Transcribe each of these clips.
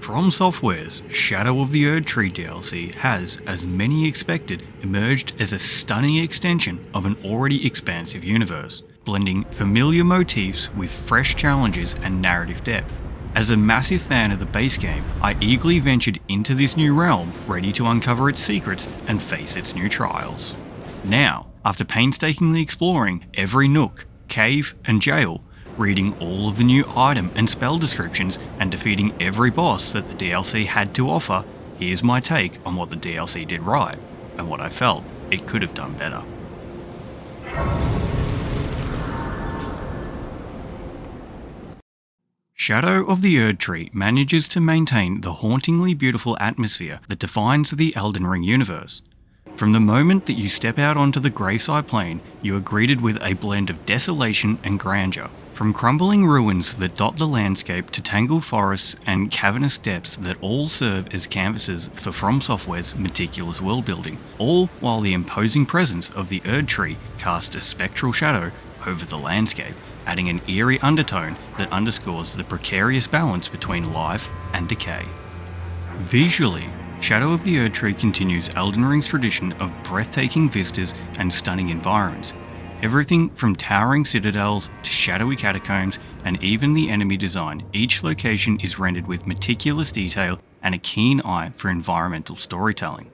From Software's Shadow of the Erdtree DLC has, as many expected, emerged as a stunning extension of an already expansive universe, blending familiar motifs with fresh challenges and narrative depth. As a massive fan of the base game, I eagerly ventured into this new realm, ready to uncover its secrets and face its new trials. Now, after painstakingly exploring every nook, cave and jail, reading all of the new item and spell descriptions, and defeating every boss that the DLC had to offer, here's my take on what the DLC did right, and what I felt it could have done better. Shadow of the Erdtree manages to maintain the hauntingly beautiful atmosphere that defines the Elden Ring universe. From the moment that you step out onto the Graveside Plain, you are greeted with a blend of desolation and grandeur. From crumbling ruins that dot the landscape to tangled forests and cavernous depths that all serve as canvases for From Software's meticulous world building, all while the imposing presence of the Erdtree casts a spectral shadow over the landscape, adding an eerie undertone that underscores the precarious balance between life and decay. Visually, Shadow of the Erdtree continues Elden Ring's tradition of breathtaking vistas and stunning environments. Everything from towering citadels to shadowy catacombs and even the enemy design, each location is rendered with meticulous detail and a keen eye for environmental storytelling.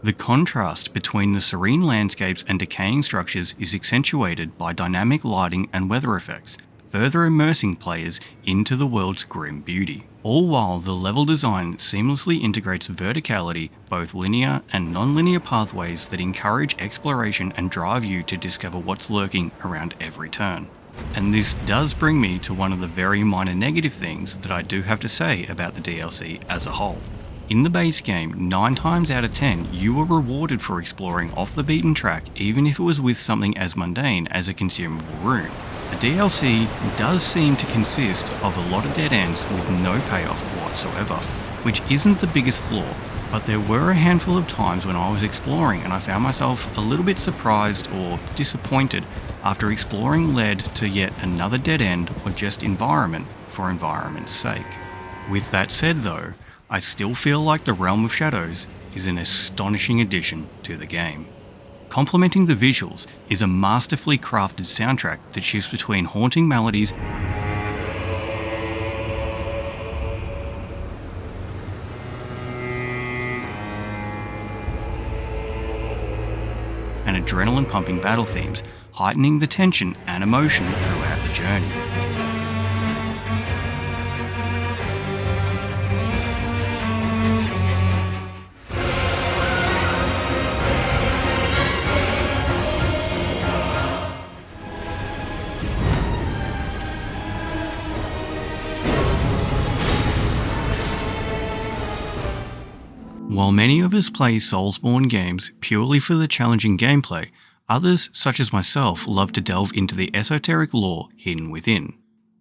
The contrast between the serene landscapes and decaying structures is accentuated by dynamic lighting and weather effects, further immersing players into the world's grim beauty. All while the level design seamlessly integrates verticality, both linear and non-linear pathways that encourage exploration and drive you to discover what's lurking around every turn. And this does bring me to one of the very minor negative things that I do have to say about the DLC as a whole. In the base game, 9 times out of 10, you were rewarded for exploring off the beaten track, even if it was with something as mundane as a consumable rune. The DLC does seem to consist of a lot of dead ends with no payoff whatsoever, which isn't the biggest flaw, but there were a handful of times when I was exploring and I found myself a little bit surprised or disappointed after exploring led to yet another dead end or just environment for environment's sake. With that said though, I still feel like the Realm of Shadows is an astonishing addition to the game. Complementing the visuals is a masterfully crafted soundtrack that shifts between haunting melodies and adrenaline-pumping battle themes, heightening the tension and emotion throughout the journey. While many of us play Soulsborne games purely for the challenging gameplay, others, such as myself, love to delve into the esoteric lore hidden within.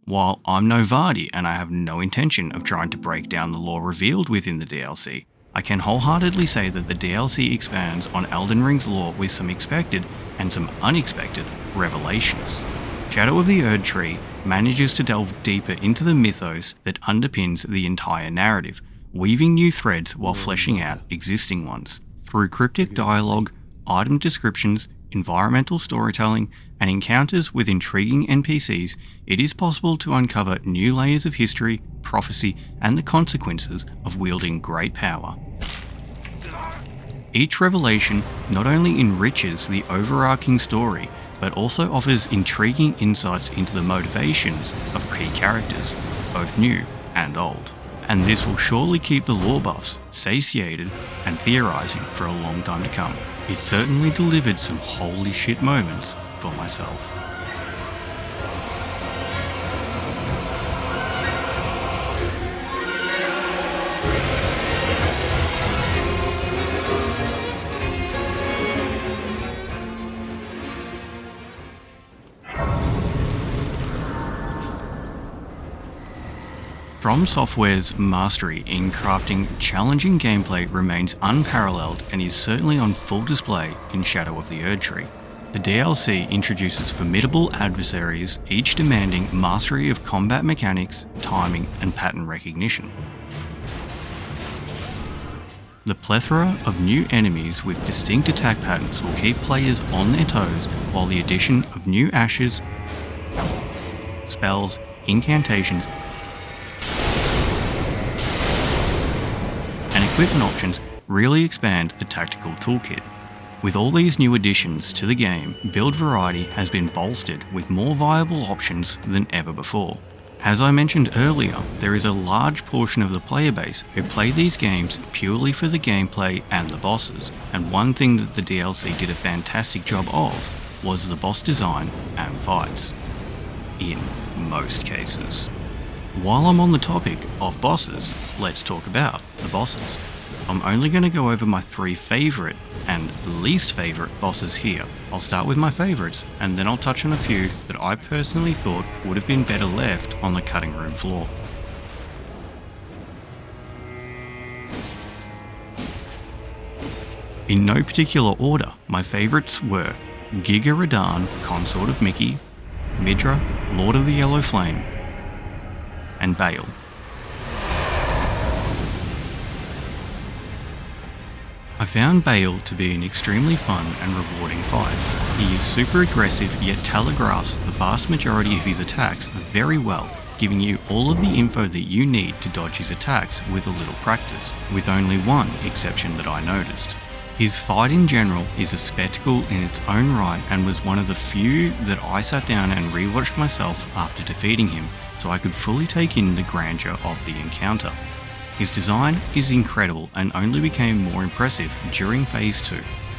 While I'm no Vardy and I have no intention of trying to break down the lore revealed within the DLC, I can wholeheartedly say that the DLC expands on Elden Ring's lore with some expected and some unexpected revelations. Shadow of the Erdtree manages to delve deeper into the mythos that underpins the entire narrative, weaving new threads while fleshing out existing ones. Through cryptic dialogue, item descriptions, environmental storytelling, and encounters with intriguing NPCs, it is possible to uncover new layers of history, prophecy, and the consequences of wielding great power. Each revelation not only enriches the overarching story, but also offers intriguing insights into the motivations of key characters, both new and old. And this will surely keep the lore buffs satiated and theorising for a long time to come. It certainly delivered some holy shit moments for myself. From Software's mastery in crafting challenging gameplay remains unparalleled and is certainly on full display in Shadow of the Erdtree. The DLC introduces formidable adversaries, each demanding mastery of combat mechanics, timing, and pattern recognition. The plethora of new enemies with distinct attack patterns will keep players on their toes, while the addition of new ashes, spells, incantations, and equipment options really expand the tactical toolkit. With all these new additions to the game, build variety has been bolstered with more viable options than ever before. As I mentioned earlier, there is a large portion of the player base who play these games purely for the gameplay and the bosses, and one thing that the DLC did a fantastic job of was the boss design and fights. In most cases. While I'm on the topic of bosses, let's talk about the bosses. I'm only going to go over my 3 favourite and least favourite bosses here. I'll start with my favourites, and then I'll touch on a few that I personally thought would have been better left on the cutting room floor. In no particular order, my favourites were Giga Radahn, Consort of Mickey, Midra, Lord of the Yellow Flame, and Bale. I found Bale to be an extremely fun and rewarding fight. He is super aggressive, yet telegraphs the vast majority of his attacks very well, giving you all of the info that you need to dodge his attacks with a little practice, with only one exception that I noticed. His fight in general is a spectacle in its own right and was one of the few that I sat down and rewatched myself after defeating him, so I could fully take in the grandeur of the encounter. His design is incredible and only became more impressive during Phase 2.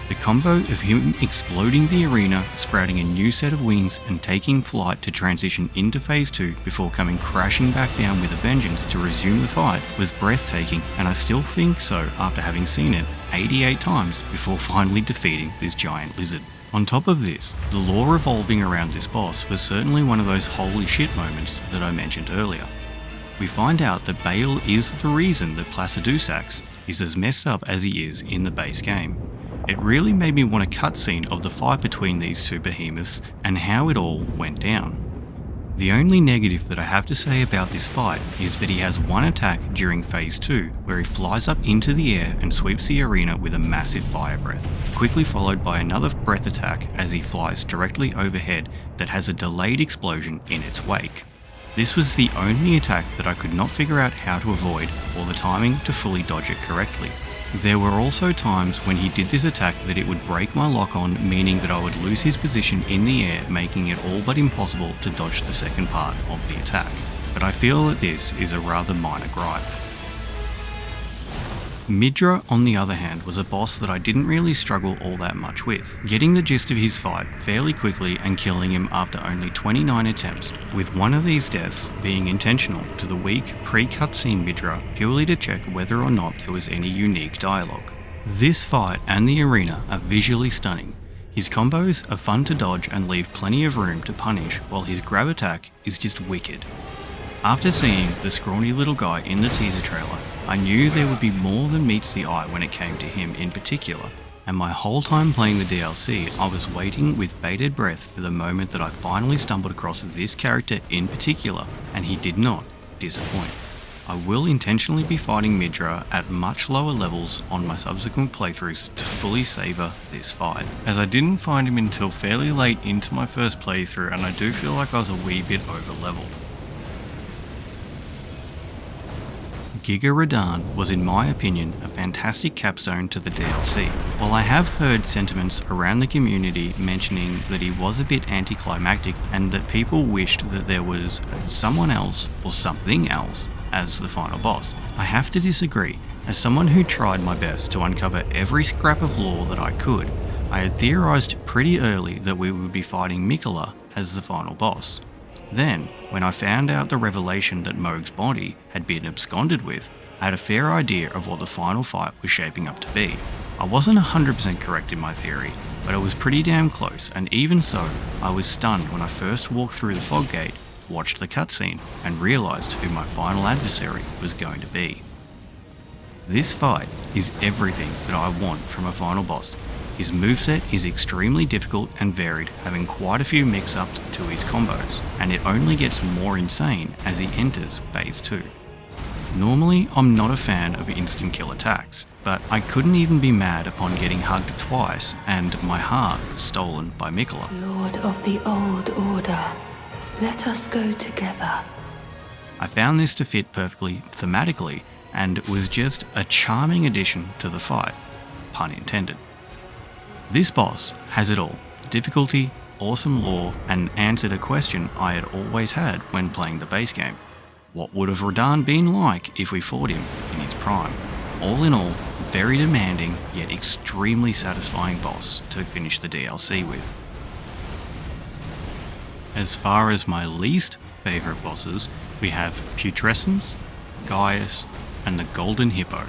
The combo of him exploding the arena, sprouting a new set of wings and taking flight to transition into Phase 2 before coming crashing back down with a vengeance to resume the fight was breathtaking, and I still think so after having seen it 88 times before finally defeating this giant lizard. On top of this, the lore revolving around this boss was certainly one of those holy shit moments that I mentioned earlier. We find out that Bale is the reason that Placidusax is as messed up as he is in the base game. It really made me want a cutscene of the fight between these two behemoths and how it all went down. The only negative that I have to say about this fight is that he has one attack during Phase 2 where he flies up into the air and sweeps the arena with a massive fire breath, quickly followed by another breath attack as he flies directly overhead that has a delayed explosion in its wake. This was the only attack that I could not figure out how to avoid or the timing to fully dodge it correctly. There were also times when he did this attack that it would break my lock-on, meaning that I would lose his position in the air, making it all but impossible to dodge the second part of the attack. But I feel that this is a rather minor gripe. Midra, on the other hand, was a boss that I didn't really struggle all that much with, getting the gist of his fight fairly quickly and killing him after only 29 attempts, with one of these deaths being intentional to the weak pre-cutscene Midra purely to check whether or not there was any unique dialogue. This fight and the arena are visually stunning. His combos are fun to dodge and leave plenty of room to punish, while his grab attack is just wicked. After seeing the scrawny little guy in the teaser trailer, I knew there would be more than meets the eye when it came to him in particular, and my whole time playing the DLC I was waiting with bated breath for the moment that I finally stumbled across this character in particular, and he did not disappoint. I will intentionally be fighting Midra at much lower levels on my subsequent playthroughs to fully savour this fight, as I didn't find him until fairly late into my first playthrough, and I do feel like I was a wee bit over leveled. Giga Radahn was, in my opinion, a fantastic capstone to the DLC. While I have heard sentiments around the community mentioning that he was a bit anticlimactic and that people wished that there was someone else or something else as the final boss, I have to disagree. As someone who tried my best to uncover every scrap of lore that I could, I had theorised pretty early that we would be fighting Miquella as the final boss. Then, when I found out the revelation that Mohg's body had been absconded with, I had a fair idea of what the final fight was shaping up to be. I wasn't 100% correct in my theory, but it was pretty damn close, and even so, I was stunned when I first walked through the fog gate, watched the cutscene, and realised who my final adversary was going to be. This fight is everything that I want from a final boss. His moveset is extremely difficult and varied, having quite a few mix-ups to his combos, and it only gets more insane as he enters Phase 2. Normally, I'm not a fan of instant kill attacks, but I couldn't even be mad upon getting hugged twice and my heart stolen by Mikola. Lord of the Old Order, let us go together. I found this to fit perfectly thematically and was just a charming addition to the fight, pun intended. This boss has it all: difficulty, awesome lore, and answered a question I had always had when playing the base game. What would have Radahn been like if we fought him in his prime? All in all, very demanding yet extremely satisfying boss to finish the DLC with. As far as my least favourite bosses, we have Putrescence, Gaius, and the Golden Hippo.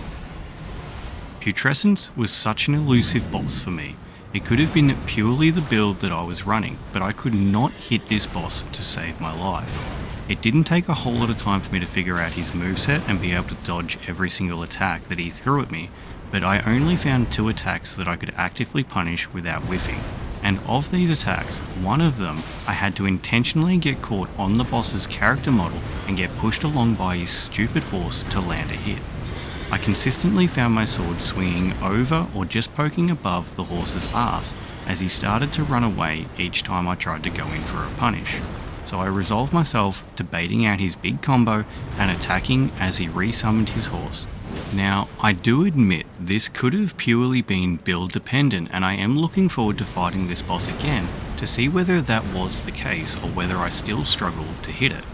Putrescence was such an elusive boss for me. It could have been purely the build that I was running, but I could not hit this boss to save my life. It didn't take a whole lot of time for me to figure out his moveset and be able to dodge every single attack that he threw at me, but I only found 2 attacks that I could actively punish without whiffing. And of these attacks, one of them I had to intentionally get caught on the boss's character model and get pushed along by his stupid horse to land a hit. I consistently found my sword swinging over or just poking above the horse's ass as he started to run away each time I tried to go in for a punish. So I resolved myself to baiting out his big combo and attacking as he resummoned his horse. Now, I do admit this could have purely been build dependent, and I am looking forward to fighting this boss again to see whether that was the case or whether I still struggled to hit it.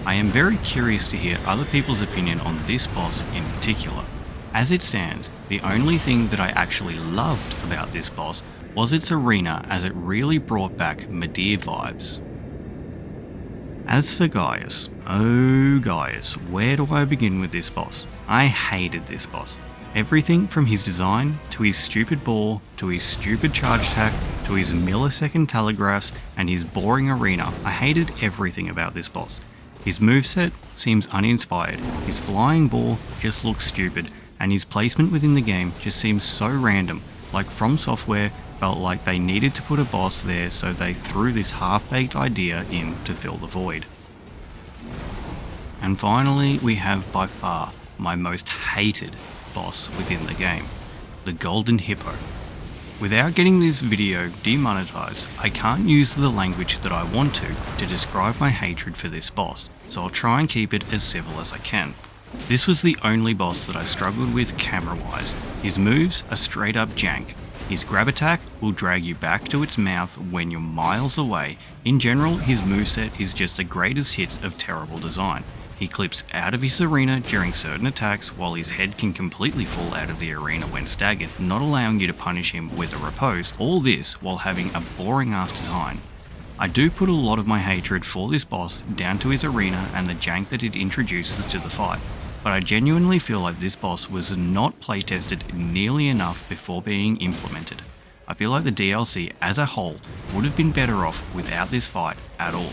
I am very curious to hear other people's opinion on this boss in particular. As it stands, the only thing that I actually loved about this boss was its arena, as it really brought back Medivh vibes. As for Gaius, oh Gaius, where do I begin with this boss? I hated this boss. Everything from his design, to his stupid ball, to his stupid charge attack, to his millisecond telegraphs, and his boring arena, I hated everything about this boss. His moveset seems uninspired, his flying ball just looks stupid, and his placement within the game just seems so random, like From Software felt like they needed to put a boss there, so they threw this half-baked idea in to fill the void. And finally, we have by far my most hated boss within the game, the Golden Hippo. Without getting this video demonetized, I can't use the language that I want to describe my hatred for this boss, so I'll try and keep it as civil as I can. This was the only boss that I struggled with camera-wise. His moves are straight up jank. His grab attack will drag you back to its mouth when you're miles away. In general, his moveset is just a greatest hits of terrible design. He clips out of his arena during certain attacks, while his head can completely fall out of the arena when staggered, not allowing you to punish him with a repose, all this while having a boring ass design. I do put a lot of my hatred for this boss down to his arena and the jank that it introduces to the fight, but I genuinely feel like this boss was not playtested nearly enough before being implemented. I feel like the DLC as a whole would have been better off without this fight at all.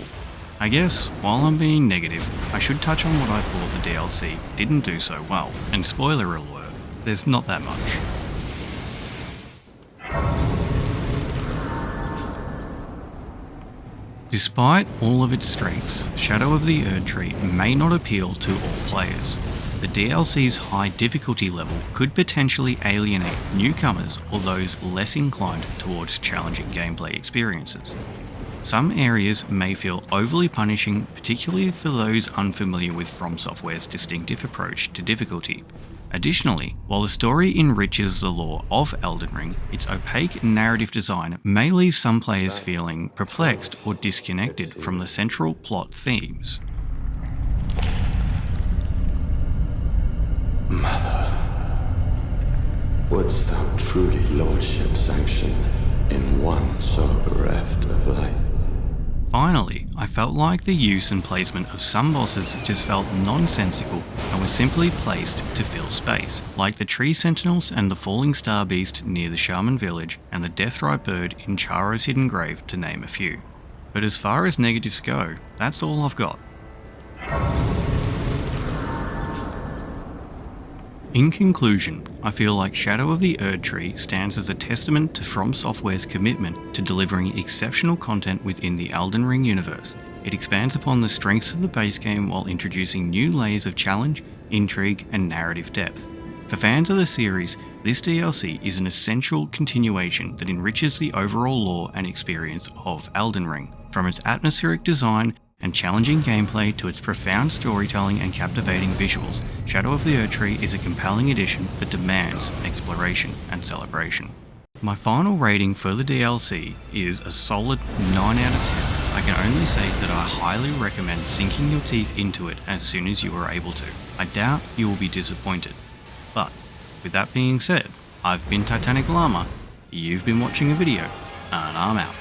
I guess, while I'm being negative, I should touch on what I thought the DLC didn't do so well, and spoiler alert, there's not that much. Despite all of its strengths, Shadow of the Erdtree may not appeal to all players. The DLC's high difficulty level could potentially alienate newcomers or those less inclined towards challenging gameplay experiences. Some areas may feel overly punishing, particularly for those unfamiliar with From Software's distinctive approach to difficulty. Additionally, while the story enriches the lore of Elden Ring, its opaque narrative design may leave some players feeling perplexed or disconnected from the central plot themes. Mother, wouldst thou truly lordship sanction in one so bereft of light? Finally, I felt like the use and placement of some bosses just felt nonsensical and were simply placed to fill space, like the Tree Sentinels and the Falling Star Beast near the Shaman Village and the Deathrite Bird in Charo's Hidden Grave, to name a few. But as far as negatives go, that's all I've got. In conclusion, I feel like Shadow of the Erdtree stands as a testament to From Software's commitment to delivering exceptional content within the Elden Ring universe. It expands upon the strengths of the base game while introducing new layers of challenge, intrigue, and narrative depth. For fans of the series, this DLC is an essential continuation that enriches the overall lore and experience of Elden Ring, from its atmospheric design and challenging gameplay to its profound storytelling and captivating visuals. Shadow of the Erdtree is a compelling addition that demands exploration and celebration. My final rating for the DLC is a solid 9 out of 10. I can only say that I highly recommend sinking your teeth into it as soon as you are able to. I doubt you will be disappointed. But with that being said, I've been TitanicLlama, you've been watching a video, and I'm out.